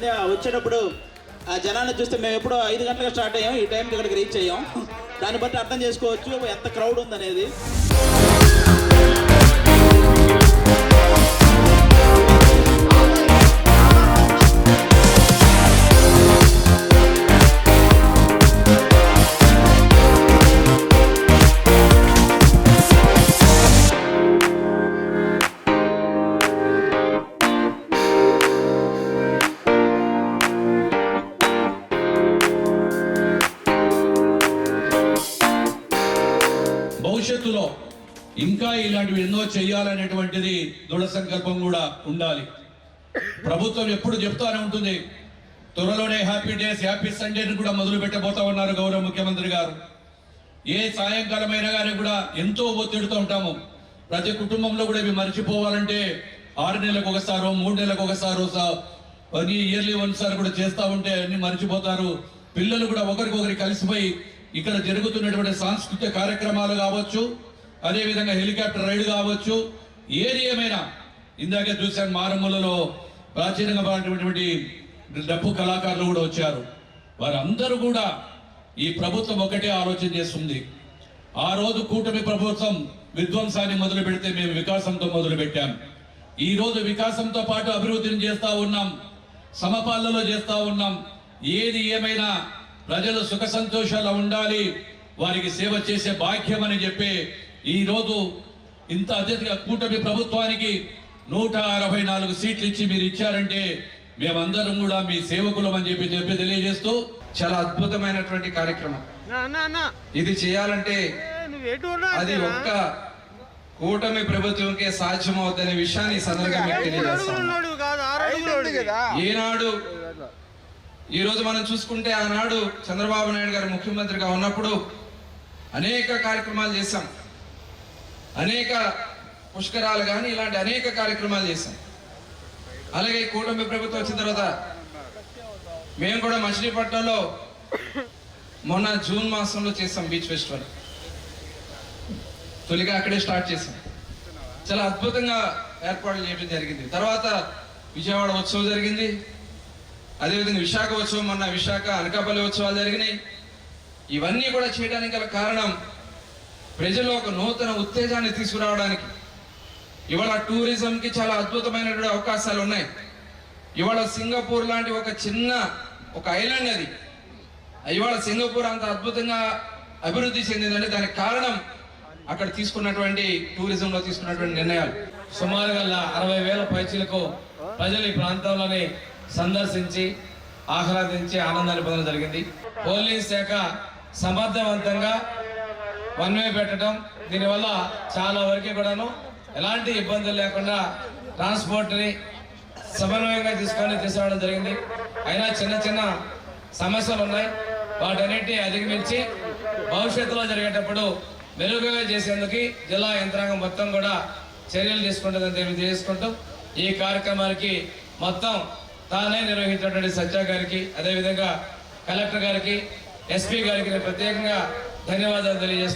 మంది వచ్చేటప్పుడు ఆ జనాన్ని చూస్తే మేము ఎప్పుడో 5 గంటలకు స్టార్ట్ అయ్యాం, ఈ టైంకి ఇక్కడికి రీచ్ అయ్యాం. దాన్ని బట్టి అర్థం చేసుకోవచ్చు ఎంత క్రౌడ్ ఉందనేది. భవిష్యత్తులో ఇంకా ఇలాంటివి ఎన్నో చేయాలనేటువంటిది దృఢ సంకల్పం కూడా ఉండాలి. ప్రభుత్వం ఎప్పుడు చెప్తానే ఉంటుంది, త్వరలోనే హ్యాపీ డేస్ హ్యాపీ సండేని కూడా మొదలు పెట్టబోతా ఉన్నారు గౌరవ ముఖ్యమంత్రి గారు. ఏ సాయంకాలం అయినా కానీ కూడా ఎంతో ఒత్తిడితో ఉంటాము. ప్రతి కుటుంబంలో కూడా ఇవి మర్చిపోవాలంటే 6 నెలలకు ఒకసారో 3 నెలలకు ఒకసారో ఇయర్లీ వన్సారి కూడా చేస్తూ ఉంటే అన్ని మర్చిపోతారు. పిల్లలు కూడా ఒకరికొకరి కలిసిపోయి ఇక్కడ జరుగుతున్నటువంటి సాంస్కృతిక కార్యక్రమాలు కావచ్చు, అదేవిధంగా హెలికాప్టర్ రైడ్ కావచ్చు, ఏది ఏమైనా ఇందాకే చూశాను మారమ్మలలో ప్రాచీనంగా డప్పు కళాకారులు కూడా వచ్చారు. వారందరూ కూడా ఈ ప్రభుత్వం ఒకటే ఆలోచన చేస్తుంది. ఆ రోజు కూటమి ప్రభుత్వం విధ్వంసాన్ని మొదలు పెడితే మేము వికాసంతో మొదలు పెట్టాం. ఈ రోజు వికాసంతో పాటు అభివృద్ధిని చేస్తా ఉన్నాం, సమపాలనలో చేస్తా ఉన్నాం. ఏది ఏమైనా ప్రజలు సుఖ సంతోషాలు ఉండాలి, వారికి సేవ చేసే భాగ్యం అని చెప్పి ఈ రోజు ఇంత అత్యధిక కూటమి ప్రభుత్వానికి 164 సీట్లు ఇచ్చి మీరు ఇచ్చారంటే మేమందరం కూడా మీ సేవకులం అని చెప్పి తెలియజేస్తూ చాలా అద్భుతమైనటువంటి కార్యక్రమం. ఇది చేయాలంటే అది ఒక్క కూటమి ప్రభుత్వంకే సాధ్యమవుద్దనే విషయాన్ని సందర్భంగా తెలియజేస్తాం. ఏనాడు ఈ రోజు మనం చూసుకుంటే ఆనాడు చంద్రబాబు నాయుడు గారు ముఖ్యమంత్రిగా ఉన్నప్పుడు అనేక కార్యక్రమాలు చేశాం, అనేక పుష్కరాలు కానీ ఇలాంటి అనేక కార్యక్రమాలు చేశాం. అలాగే కూటమి ప్రభుత్వం వచ్చిన తర్వాత మేము కూడా మచిలీపట్నంలో మొన్న జూన్ మాసంలో చేసాం బీచ్ ఫెస్టివల్. తొలిగా అక్కడే స్టార్ట్ చేసాం. చాలా అద్భుతంగా ఏర్పాట్లు చేయడం జరిగింది. తర్వాత విజయవాడ ఉత్సవం జరిగింది, అదేవిధంగా విశాఖ ఉత్సవం, మొన్న విశాఖ అనకాపల్లి ఉత్సవాలు జరిగినాయి. ఇవన్నీ కూడా చేయడానికి గల కారణం ప్రజల్లో ఒక నూతన ఉత్తేజాన్ని తీసుకురావడానికి. ఇవాళ టూరిజంకి చాలా అద్భుతమైనటువంటి అవకాశాలు ఉన్నాయి. ఇవాళ సింగపూర్ లాంటి ఒక చిన్న ఐలాండ్ అది, ఇవాళ సింగపూర్ అంత అద్భుతంగా అభివృద్ధి చెందిందంటే దానికి కారణం అక్కడ తీసుకున్నటువంటి టూరిజంలో తీసుకున్నటువంటి నిర్ణయాలు. సుమారుగా 60,000 పైచీలకు ప్రజలు ఈ ప్రాంతంలోని సందర్శించి ఆహ్లాదించి ఆనందాన్ని పొందడం జరిగింది. పోలీస్ శాఖ సమర్థవంతంగా వన్ వే పెట్టడం, దీనివల్ల చాలా వరకు కూడాను ఎలాంటి ఇబ్బందులు లేకుండా ట్రాన్స్పోర్ట్ని సమన్వయంగా తీసుకురావడం జరిగింది. అయినా చిన్న చిన్న సమస్యలు ఉన్నాయి, వాటన్నిటిని అధిగమించి భవిష్యత్తులో జరిగేటప్పుడు మెరుగుగా చేసేందుకు జిల్లా యంత్రాంగం మొత్తం కూడా చర్యలు తీసుకుంటుందని తెలియజేసుకుంటూ ఈ కార్యక్రమానికి మొత్తం తానే నిర్వహించినటువంటి సత్య గారికి, అదేవిధంగా కలెక్టర్ గారికి, ఎస్పీ గారికి ప్రత్యేకంగా ధన్యవాదాలు తెలియజేస్తున్నాను.